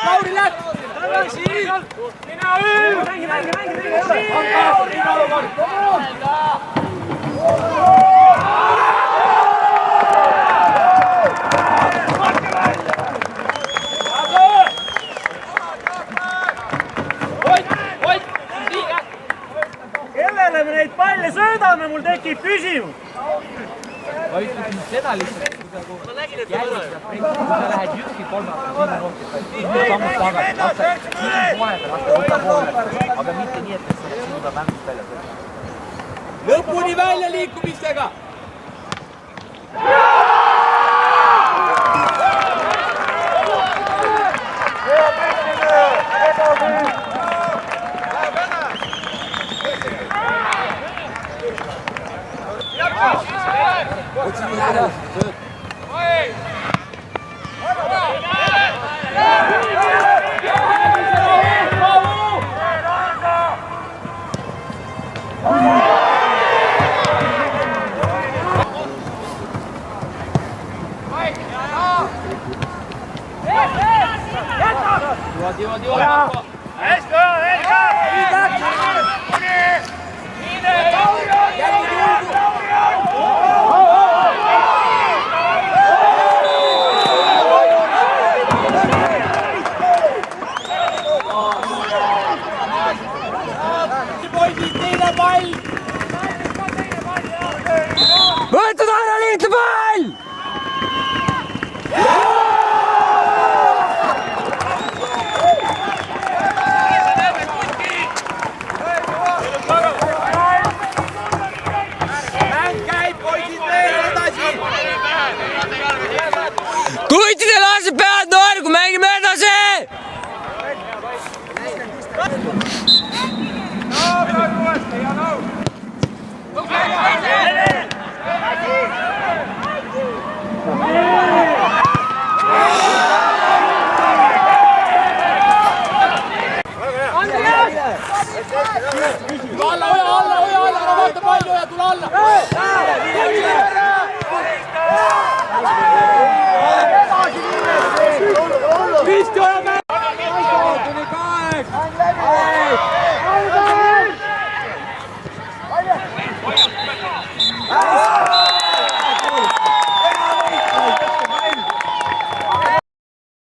Lauri läks! Mine üür! Mängi! Kellele me neid palle söödame, mul tekib küsimus. Ma ütlesin seda lihtsalt, kui sa jälgid, kui sa lähed jõki kolmata, siin on rohkem, sammud tagasi, lasta kohe peal, lasta võta poole, aga mitte nii, et siin juba mängust välja sõita. Lõpuni välja liikumistega! Otsime järele, sööd. Võetud Aina Liitli pall!